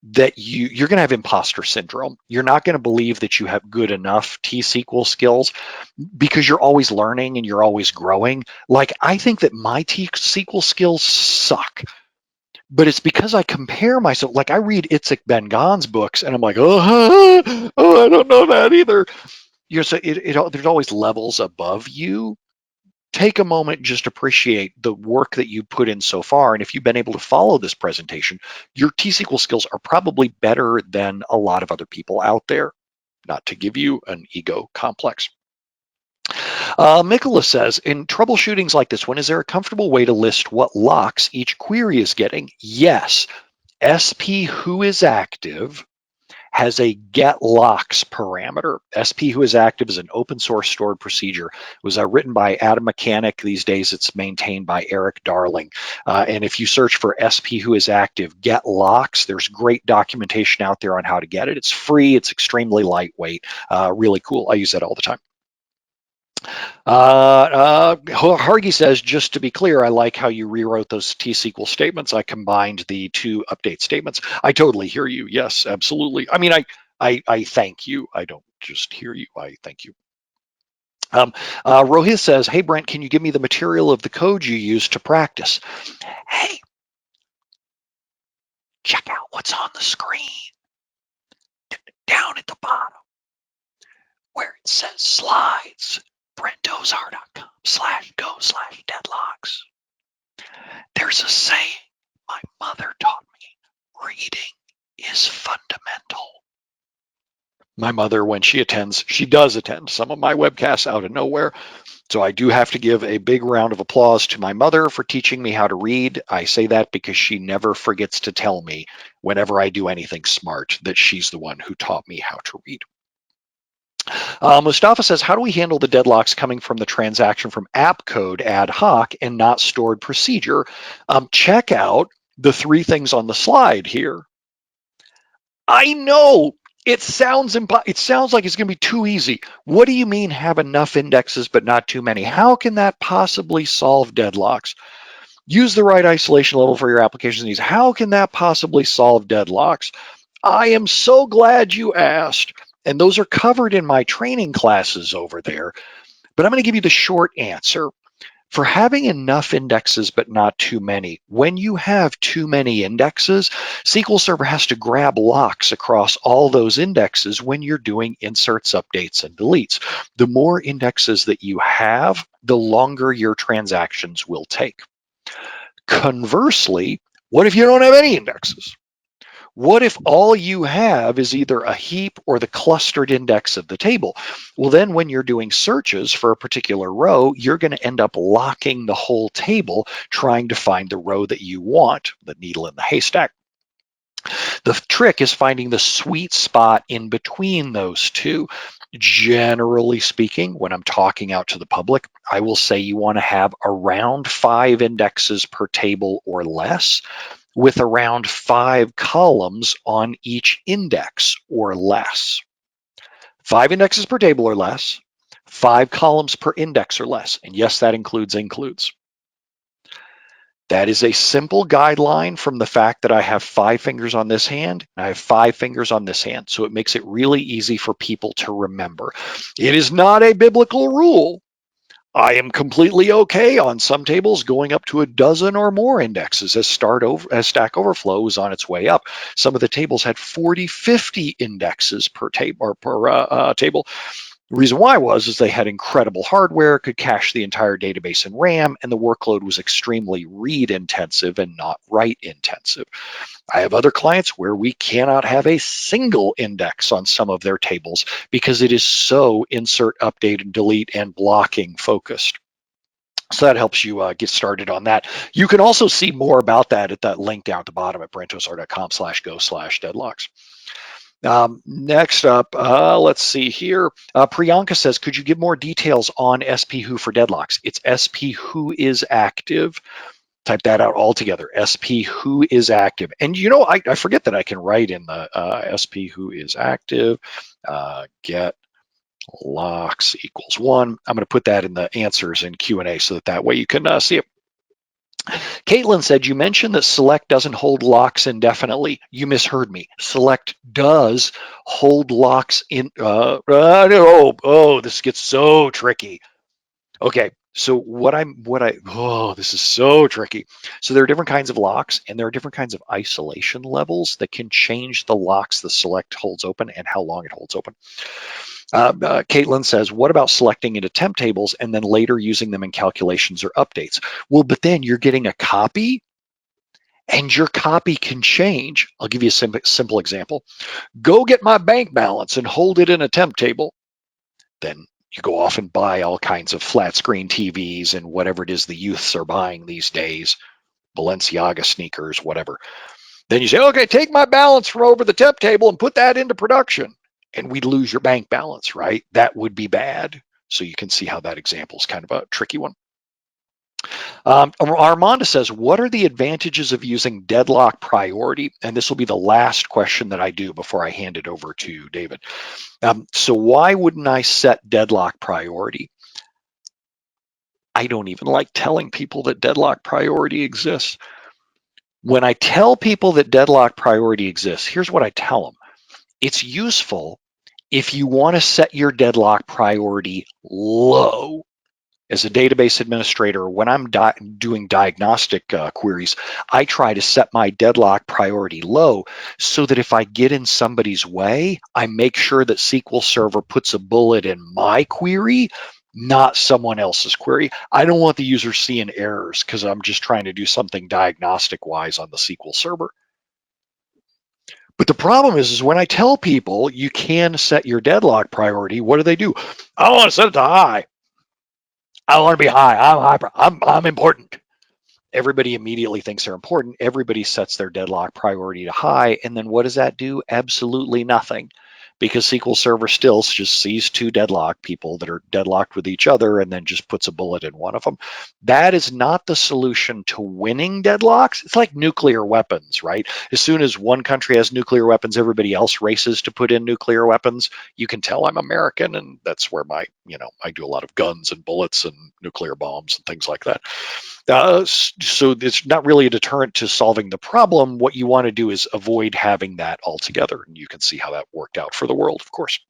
that you're going to have imposter syndrome. You're not going to believe that you have good enough T-SQL skills because you're always learning and you're always growing. Like, I think that my T-SQL skills suck. But it's because I compare myself. Like, I read Itzik Ben Gan's books, and I'm like, I don't know that either. So there's always levels above you. Take a moment, just appreciate the work that you put in so far. And if you've been able to follow this presentation, your T-SQL skills are probably better than a lot of other people out there. Not to give you an ego complex. Mikola says, in troubleshootings like this one, is there a comfortable way to list what locks each query is getting? Yes. SP who is active has a get locks parameter. SP who is active is an open source stored procedure. It was written by Adam Mechanic. These days it's maintained by Eric Darling. And if you search for SP who is active get locks, there's great documentation out there on how to get it. It's free. It's extremely lightweight. Really cool. I use that all the time. Hargi says, just to be clear, I like how you rewrote those T-SQL statements. I combined the two update statements. I totally hear you. Yes, absolutely. I mean, I thank you. I don't just hear you. I thank you. Rohit says, hey, Brent, can you give me the material of the code you used to practice? Hey, check out what's on the screen. Down at the bottom where it says slides. BrentOzar.com/go/deadlocks. There's a saying my mother taught me: reading is fundamental. My mother, when she does attend some of my webcasts out of nowhere. So I do have to give a big round of applause to my mother for teaching me how to read. I say that because she never forgets to tell me whenever I do anything smart that she's the one who taught me how to read. Mustafa says, how do we handle the deadlocks coming from the transaction from app code ad hoc and not stored procedure? Check out the three things on the slide here. I know it sounds like it's going to be too easy. What do you mean have enough indexes but not too many? How can that possibly solve deadlocks? Use the right isolation level for your application needs. How can that possibly solve deadlocks? I am so glad you asked. And those are covered in my training classes over there. But I'm going to give you the short answer. For having enough indexes but not too many, when you have too many indexes, SQL Server has to grab locks across all those indexes when you're doing inserts, updates, and deletes. The more indexes that you have, the longer your transactions will take. Conversely, what if you don't have any indexes? What if all you have is either a heap or the clustered index of the table? Well, then when you're doing searches for a particular row, you're going to end up locking the whole table trying to find the row that you want, the needle in the haystack. The trick is finding the sweet spot in between those two. Generally speaking, when I'm talking out to the public, I will say you want to have around 5 indexes per table or less, with around 5 columns on each index or less. 5 indexes per table or less, 5 columns per index or less. And yes, that includes includes. That is a simple guideline from the fact that I have 5 fingers on this hand and I have 5 fingers on this hand. So it makes it really easy for people to remember. It is not a biblical rule. I am completely okay on some tables going up to a dozen or more indexes as Stack Overflow was on its way up. Some of the tables had 40, 50 indexes per table or per table. The reason why is they had incredible hardware, could cache the entire database in RAM, and the workload was extremely read intensive and not write intensive. I have other clients where we cannot have a single index on some of their tables because it is so insert, update, and delete and blocking focused. So that helps you get started on that. You can also see more about that at that link down at the bottom at brentozar.com/go/deadlocks. Next up, let's see here. Priyanka says, could you give more details on SP Who for Deadlocks? It's SP Who is active. Type that out all together. SP Who is active. And you know, I forget that I can write in the SP Who is active, get locks equals 1. I'm going to put that in the answers in Q&A so that way you can see it. Caitlin said, you mentioned that select doesn't hold locks indefinitely. You misheard me. Select does hold locks in. This gets so tricky. Okay, so this is so tricky. So there are different kinds of locks and there are different kinds of isolation levels that can change the locks the select holds open and how long it holds open. Caitlin says, what about selecting into temp tables and then later using them in calculations or updates? Well, but then you're getting a copy and your copy can change. I'll give you a simple example. Go get my bank balance and hold it in a temp table. Then you go off and buy all kinds of flat screen TVs and whatever it is the youths are buying these days, Balenciaga sneakers, whatever. Then you say, okay, take my balance from over the temp table and put that into production. And we'd lose your bank balance, right? That would be bad. So you can see how that example is kind of a tricky one. Armanda says, what are the advantages of using deadlock priority? And this will be the last question that I do before I hand it over to David. So why wouldn't I set deadlock priority? I don't even like telling people that deadlock priority exists. When I tell people that deadlock priority exists, here's what I tell them. It's useful if you want to set your deadlock priority low. As a database administrator, when I'm doing diagnostic queries, I try to set my deadlock priority low so that if I get in somebody's way, I make sure that SQL Server puts a bullet in my query, not someone else's query. I don't want the user seeing errors because I'm just trying to do something diagnostic-wise on the SQL Server. But the problem is when I tell people you can set your deadlock priority, what do? I want to set it to high. I want to be high. I'm important. Everybody immediately thinks they're important. Everybody sets their deadlock priority to high. And then what does that do? Absolutely nothing. Because SQL Server still just sees 2 deadlock people that are deadlocked with each other and then just puts a bullet in one of them. That is not the solution to winning deadlocks. It's like nuclear weapons, right? As soon as one country has nuclear weapons, everybody else races to put in nuclear weapons. You can tell I'm American, and that's where I do a lot of guns and bullets and nuclear bombs and things like that. So it's not really a deterrent to solving the problem. What you want to do is avoid having that altogether. And you can see how that worked out for the world, of course.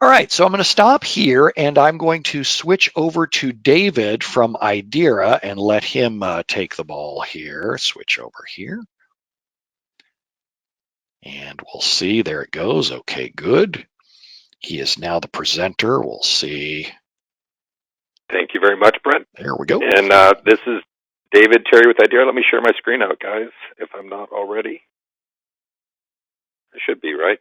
All right, so I'm going to stop here and I'm going to switch over to David from Idera and let him take the ball here. Switch over here. And we'll see, there it goes. Okay, good. He is now the presenter. We'll see. Thank you very much, Brent. There we go. And this is David Terry with Idera. Let me share my screen out, guys, if I'm not already. I should be, right?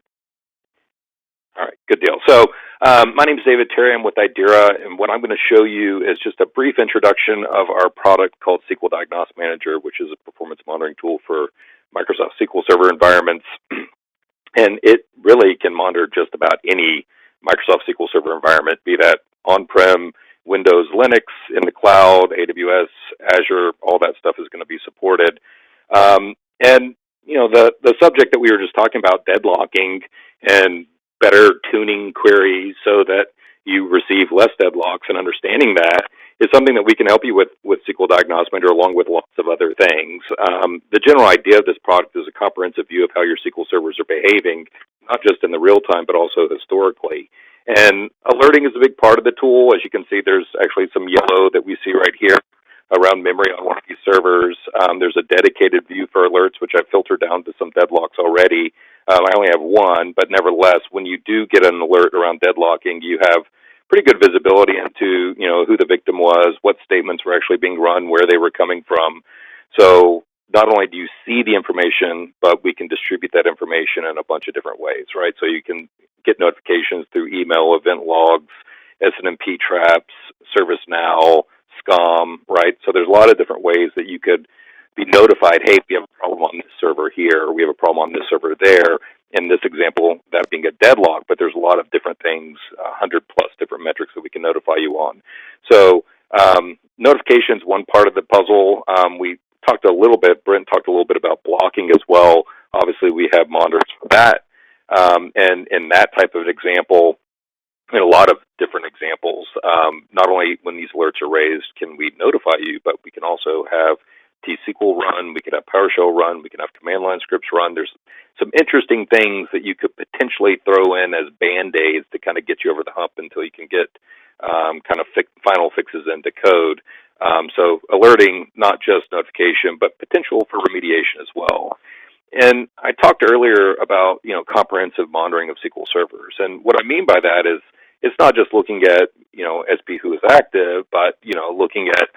All right, good deal. So my name is David Terry. I'm with Idera, and what I'm going to show you is just a brief introduction of our product called SQL Diagnostic Manager, which is a performance monitoring tool for Microsoft SQL Server environments. And it really can monitor just about any Microsoft SQL Server environment, be that on-prem, Windows, Linux, in the cloud, AWS, Azure, all that stuff is going to be supported. And the subject that we were just talking about, deadlocking and better tuning queries so that you receive less deadlocks, and understanding that is something that we can help you with SQL Diagnostic Manager, along with lots of other things. The general idea of this product is a comprehensive view of how your SQL servers are behaving, not just in the real time, but also historically. And alerting is a big part of the tool. As you can see, there's actually some yellow that we see right here around memory on one of these servers. There's a dedicated view for alerts, which I've filtered down to some deadlocks already. I only have one, but nevertheless, when you do get an alert around deadlocking, you have pretty good visibility into who the victim was, what statements were actually being run, where they were coming from. So not only do you see the information, but we can distribute that information in a bunch of different ways, right? So you can get notifications through email, event logs, SNMP traps, ServiceNow, SCOM, right? So there's a lot of different ways that you could be notified, hey, we have a problem on this server here, or we have a problem on this server there. In this example, that being a deadlock, but there's a lot of different things, 100 plus different metrics that we can notify you on. So notifications, one part of the puzzle. We talked a little bit, Brent talked a little bit about blocking as well. Obviously, we have monitors for that. And in that type of example, a lot of different examples, not only when these alerts are raised can we notify you, but we can also have T-SQL run, we can have PowerShell run, we can have command line scripts run. There's some interesting things that you could potentially throw in as band-aids to kind of get you over the hump until you can get kind of final fixes into code. So alerting, not just notification, but potential for remediation as well. And I talked earlier about, comprehensive monitoring of SQL servers. And what I mean by that is it's not just looking at, SP who is active, but, looking at,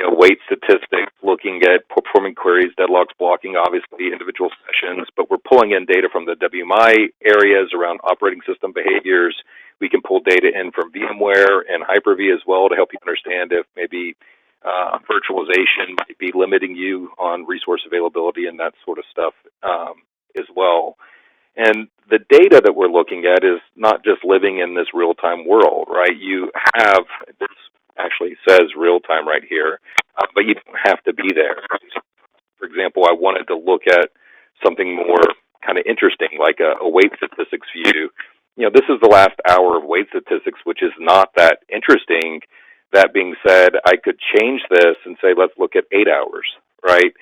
weight statistics, looking at performing queries, deadlocks, blocking, obviously individual sessions, but we're pulling in data from the WMI areas around operating system behaviors. We can pull data in from VMware and Hyper-V as well to help you understand if maybe virtualization might be limiting you on resource availability and that sort of stuff as well. And the data that we're looking at is not just living in this real-time world, right? You have, this actually says real-time right here, but you don't have to be there. For example, I wanted to look at something more kind of interesting, like a weight statistics view. This is the last hour of weight statistics, which is not that interesting. That being said, I could change this and say, let's look at 8 hours, right?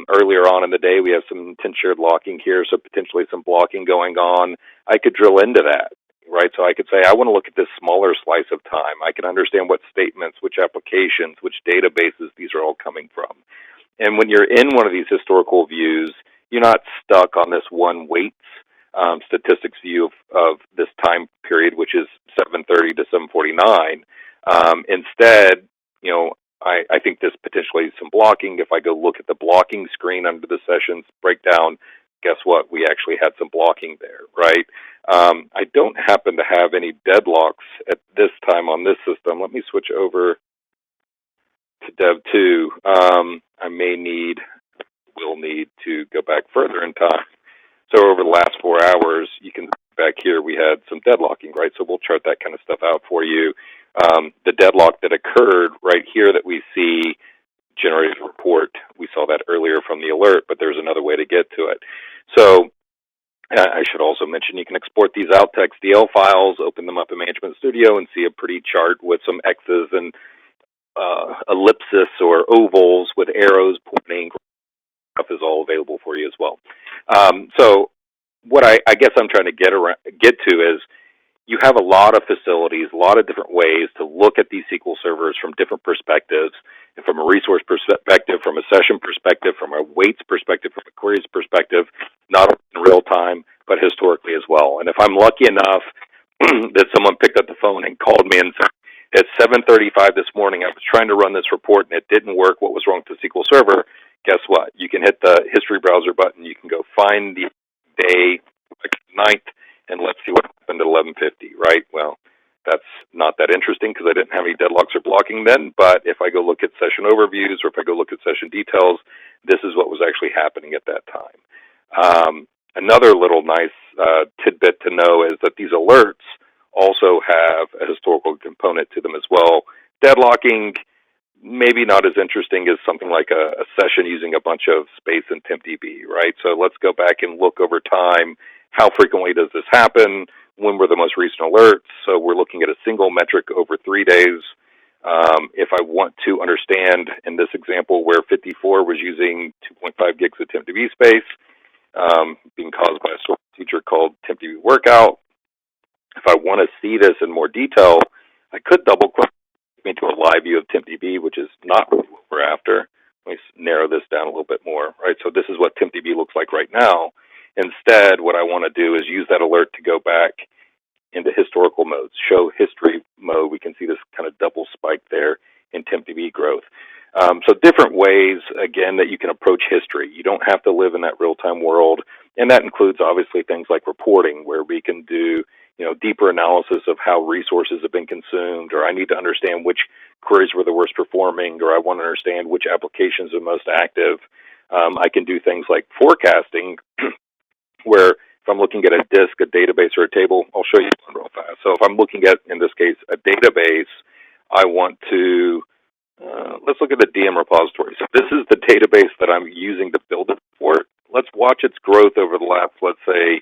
Earlier on in the day, we have some intent shared locking here, so potentially some blocking going on. I could drill into that, right? So I could say, I want to look at this smaller slice of time. I can understand what statements, which applications, which databases these are all coming from. And when you're in one of these historical views, you're not stuck on this one weights statistics view of this time period, which is 7:30 to 7:49. Instead, I think this potentially is some blocking. If I go look at the blocking screen under the sessions breakdown, guess what? We actually had some blocking there, right? I don't happen to have any deadlocks at this time on this system. Let me switch over to Dev 2. I will need to go back further in time. So over the last 4 hours, you can see back here, we had some deadlocking, right? So we'll chart that kind of stuff out for you. The deadlock that occurred right here that we see generated a report. We saw that earlier from the alert, but there's another way to get to it. So I should also mention you can export these out to XDL files, open them up in Management Studio, and see a pretty chart with some X's and ellipsis or ovals with arrows pointing. Stuff is all available for you as well. So what I guess I'm trying to get to is you have a lot of facilities, a lot of different ways to look at these SQL servers from different perspectives, and from a resource perspective, from a session perspective, from a weights perspective, from a queries perspective, not only in real time, but historically as well. And if I'm lucky enough that someone picked up the phone and called me and said, at 7:35 this morning, I was trying to run this report and it didn't work, what was wrong with the SQL Server? Guess what? You can hit the history browser button, you can go find the day, like 9th, and let's see what happened at 11:50, right? Well, that's not that interesting because I didn't have any deadlocks or blocking then, but if I go look at session overviews or if I go look at session details, this is what was actually happening at that time. Another little nice tidbit to know is that these alerts also have a historical component to them as well. Deadlocking, maybe not as interesting as something like a session using a bunch of space in TempDB, right? So let's go back and look over time. How frequently does this happen? When were the most recent alerts? So we're looking at a single metric over 3 days. If I want to understand, in this example where 54 was using 2.5 gigs of TempDB space, being caused by a source feature called TempDB workout, if I want to see this in more detail, I could double click into a live view of TempDB, which is not what we're after. Let me narrow this down a little bit more, right? So this is what TempDB looks like right now. Instead, what I want to do is use that alert to go back into historical modes, show history mode. We can see this kind of double spike there in TempDB growth. So different ways, again, that you can approach history. You don't have to live in that real-time world, and that includes obviously things like reporting, where we can do deeper analysis of how resources have been consumed, or I need to understand which queries were the worst performing, or I want to understand which applications are most active. I can do things like forecasting, where if I'm looking at a disk, a database, or a table, I'll show you one real fast. So if I'm looking at, in this case, a database, I want to, let's look at the DM repository. So this is the database that I'm using to build it for. Let's watch its growth over the last, let's say,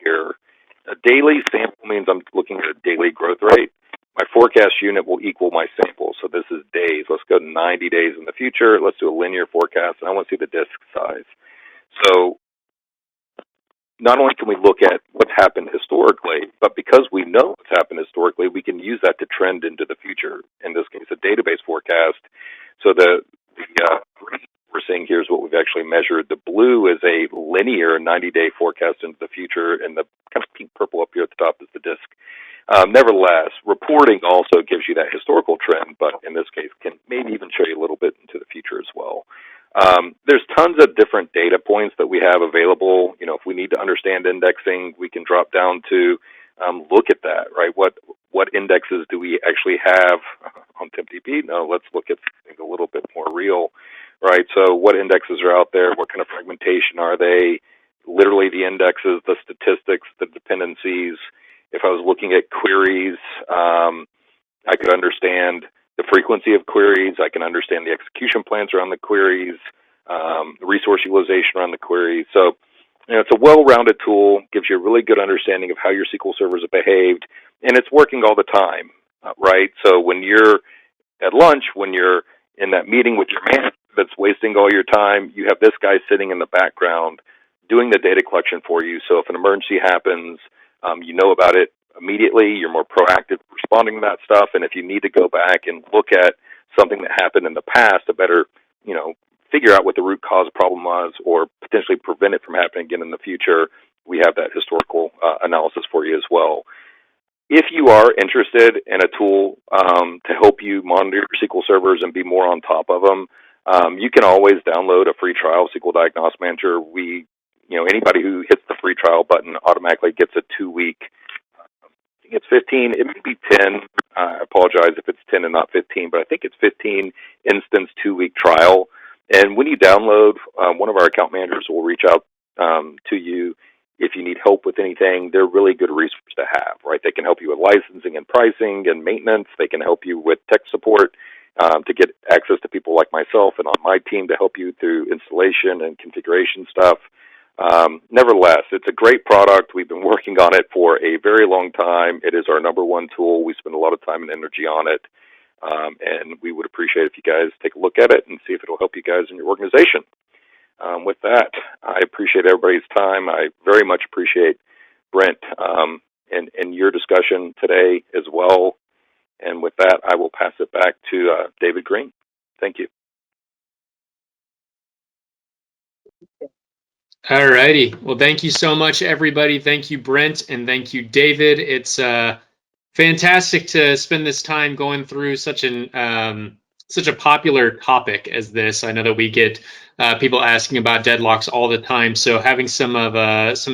year. A daily sample means I'm looking at a daily growth rate. My forecast unit will equal my sample. So this is days. Let's go 90 days in the future. Let's do a linear forecast, and I want to see the disk size. So not only can we look at what's happened historically, but because we know what's happened historically, we can use that to trend into the future. In this case, a database forecast. So the green we're seeing here is what we've actually measured. The blue is a linear 90-day forecast into the future, and the kind of pink purple up here at the top is the disk. Nevertheless, reporting also gives you that historical trend, but in this case can maybe even show you a little bit into the future as well. There's tons of different data points that we have available. If we need to understand indexing, we can drop down to look at that, right? What indexes do we actually have on TempDB? No, let's look at something a little bit more real, right? So what indexes are out there? What kind of fragmentation are they? Literally the indexes, the statistics, the dependencies. If I was looking at queries, I could understand the frequency of queries. I can understand the execution plans around the queries, the resource utilization around the queries. So, it's a well-rounded tool, gives you a really good understanding of how your SQL servers have behaved, and it's working all the time, right? So when you're at lunch, when you're in that meeting with your manager that's wasting all your time, you have this guy sitting in the background doing the data collection for you. So if an emergency happens, you know about it immediately. You're more proactive responding to that stuff. And if you need to go back and look at something that happened in the past to better, figure out what the root cause problem was, or potentially prevent it from happening again in the future, we have that historical analysis for you as well. If you are interested in a tool to help you monitor your SQL servers and be more on top of them, you can always download a free trial of SQL Diagnostic Manager. Anybody who hits the free trial button automatically gets a 2-week. I think it's 15. It may be 10. I apologize if it's 10 and not 15, but I think it's 15 instance 2-week trial. And when you download, one of our account managers will reach out to you if you need help with anything. They're really good resources to have, right? They can help you with licensing and pricing and maintenance. They can help you with tech support to get access to people like myself and on my team to help you through installation and configuration stuff. Nevertheless, it's a great product. We've been working on it for a very long time. It is our #1 tool. We spend a lot of time and energy on it. And we would appreciate if you guys take a look at it and see if it'll help you guys in your organization. With that, I appreciate everybody's time. I very much appreciate Brent and your discussion today as well. And with that, I will pass it back to David Green. Thank you. All righty. Well, thank you so much, everybody. Thank you, Brent, and thank you, David. It's fantastic to spend this time going through such a popular topic as this. I know that we get people asking about deadlocks all the time, so having some of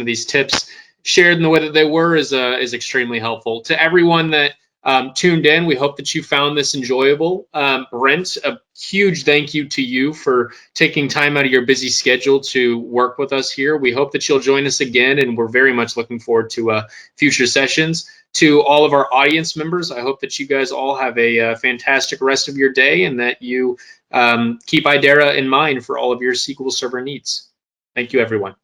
these tips shared in the way that they were is extremely helpful. To everyone that tuned in, we hope that you found this enjoyable. Brent, a huge thank you to you for taking time out of your busy schedule to work with us here. We hope that you'll join us again, and we're very much looking forward to future sessions. To all of our audience members, I hope that you guys all have a fantastic rest of your day and that you keep Idera in mind for all of your SQL Server needs. Thank you, everyone.